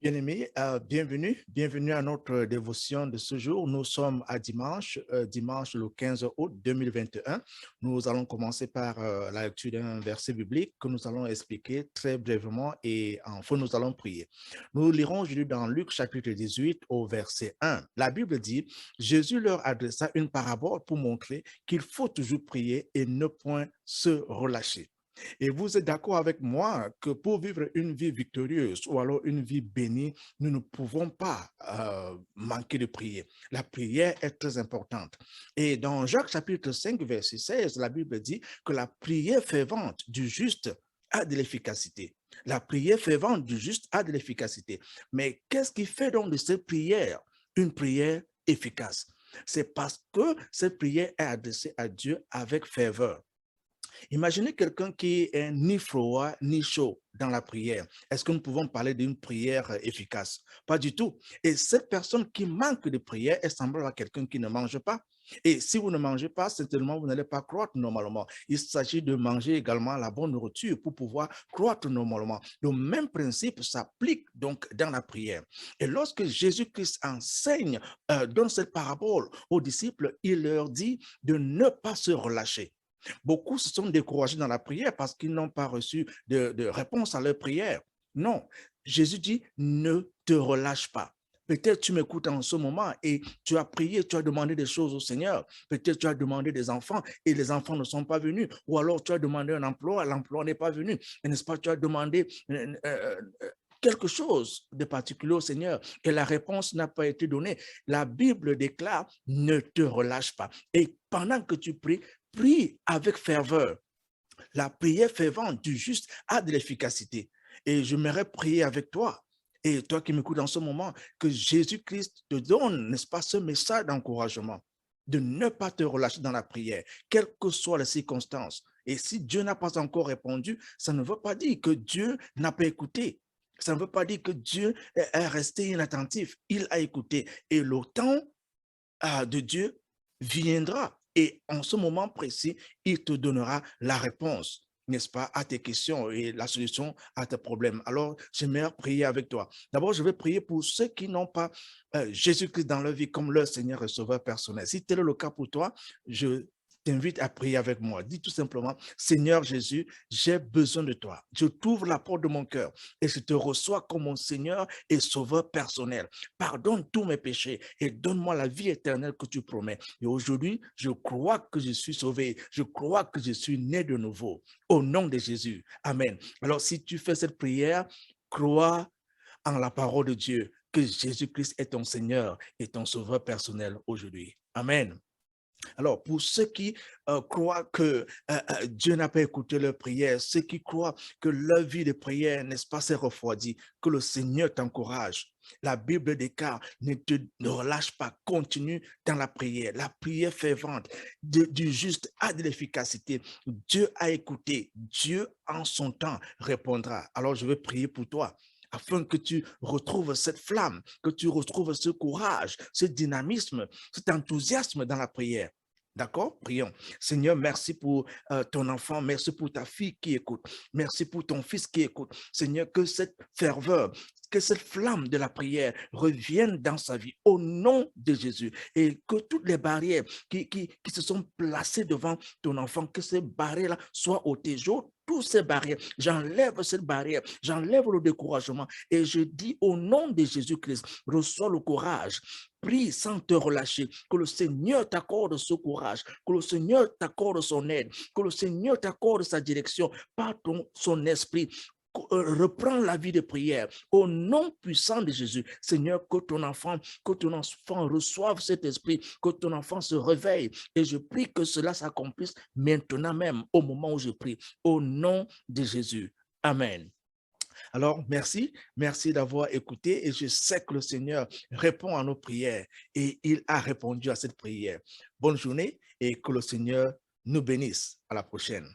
Bien-aimés, bienvenue à notre dévotion de ce jour. Nous sommes à dimanche le 15 août 2021. Nous allons commencer par la lecture d'un verset biblique que nous allons expliquer très brièvement et enfin nous allons prier. Nous lirons aujourd'hui dans Luc chapitre 18 au verset 1. La Bible dit, Jésus leur adressa une parabole pour montrer qu'il faut toujours prier et ne point se relâcher. Et vous êtes d'accord avec moi que pour vivre une vie victorieuse ou alors une vie bénie, nous ne pouvons pas manquer de prier. La prière est très importante. Et dans Jacques chapitre 5, verset 16, la Bible dit que la prière fervente du juste a de l'efficacité. La prière fervente du juste a de l'efficacité. Mais qu'est-ce qui fait donc de cette prière une prière efficace? C'est parce que cette prière est adressée à Dieu avec ferveur. Imaginez quelqu'un qui est ni froid ni chaud dans la prière. Est-ce que nous pouvons parler d'une prière efficace? Pas du tout. Et cette personne qui manque de prière est semblable à quelqu'un qui ne mange pas. Et si vous ne mangez pas, certainement, vous n'allez pas croître normalement. Il s'agit de manger également la bonne nourriture pour pouvoir croître normalement. Le même principe s'applique donc dans la prière. Et lorsque Jésus-Christ enseigne, donne cette parabole aux disciples, il leur dit de ne pas se relâcher. Beaucoup se sont découragés dans la prière parce qu'ils n'ont pas reçu de réponse à leur prière. Non, Jésus dit, ne te relâche pas. Peut-être tu m'écoutes en ce moment et tu as prié, tu as demandé des choses au Seigneur. Peut-être tu as demandé des enfants et les enfants ne sont pas venus. Ou alors tu as demandé un emploi, l'emploi n'est pas venu. N'est-ce pas, tu as demandé quelque chose de particulier au Seigneur et la réponse n'a pas été donnée. La Bible déclare, ne te relâche pas. Et pendant que tu pries, prie avec ferveur. La prière fervente du juste a de l'efficacité. Et j'aimerais prier avec toi. Et toi qui m'écoutes en ce moment, que Jésus-Christ te donne, n'est-ce pas, ce message d'encouragement, de ne pas te relâcher dans la prière, quelles que soient les circonstances. Et si Dieu n'a pas encore répondu, ça ne veut pas dire que Dieu n'a pas écouté. Ça ne veut pas dire que Dieu est resté inattentif. Il a écouté. Et le temps de Dieu viendra. Et en ce moment précis, il te donnera la réponse, n'est-ce pas, à tes questions et la solution à tes problèmes. Alors, j'aimerais prier avec toi. D'abord, je vais prier pour ceux qui n'ont pas Jésus-Christ dans leur vie comme leur Seigneur et Sauveur personnel. Si tel est le cas pour toi, je t'invite à prier avec moi. Dis tout simplement, Seigneur Jésus, j'ai besoin de toi. Je t'ouvre la porte de mon cœur et je te reçois comme mon Seigneur et Sauveur personnel. Pardonne tous mes péchés et donne-moi la vie éternelle que tu promets. Et aujourd'hui, je crois que je suis sauvé. Je crois que je suis né de nouveau. Au nom de Jésus. Amen. Alors, si tu fais cette prière, crois en la parole de Dieu, que Jésus-Christ est ton Seigneur et ton Sauveur personnel aujourd'hui. Amen. Alors, pour ceux qui croient que Dieu n'a pas écouté leur prière, ceux qui croient que leur vie de prière, n'est-ce pas, s'est refroidie, que le Seigneur t'encourage. La Bible déclare, ne relâche pas, continue dans la prière. La prière fervente du juste a de l'efficacité. Dieu a écouté, Dieu en son temps répondra. Alors, je vais prier pour toi afin que tu retrouves cette flamme, que tu retrouves ce courage, ce dynamisme, cet enthousiasme dans la prière. D'accord? Prions. Seigneur, merci pour ton enfant, merci pour ta fille qui écoute, merci pour ton fils qui écoute. Seigneur, que cette ferveur, que cette flamme de la prière revienne dans sa vie au nom de Jésus et que toutes les barrières qui se sont placées devant ton enfant, que ces barrières-là soient ôtées. Toutes ces barrières, j'enlève cette barrière, j'enlève le découragement et je dis au nom de Jésus-Christ, reçois le courage, prie sans te relâcher, que le Seigneur t'accorde ce courage, que le Seigneur t'accorde son aide, que le Seigneur t'accorde sa direction par son esprit. Reprends la vie de prière au nom puissant de Jésus. Seigneur, que ton enfant reçoive cet esprit, que ton enfant se réveille et je prie que cela s'accomplisse maintenant même au moment où je prie au nom de Jésus. Amen. Alors, merci d'avoir écouté et je sais que le Seigneur répond à nos prières et il a répondu à cette prière. Bonne journée et que le Seigneur nous bénisse. À la prochaine.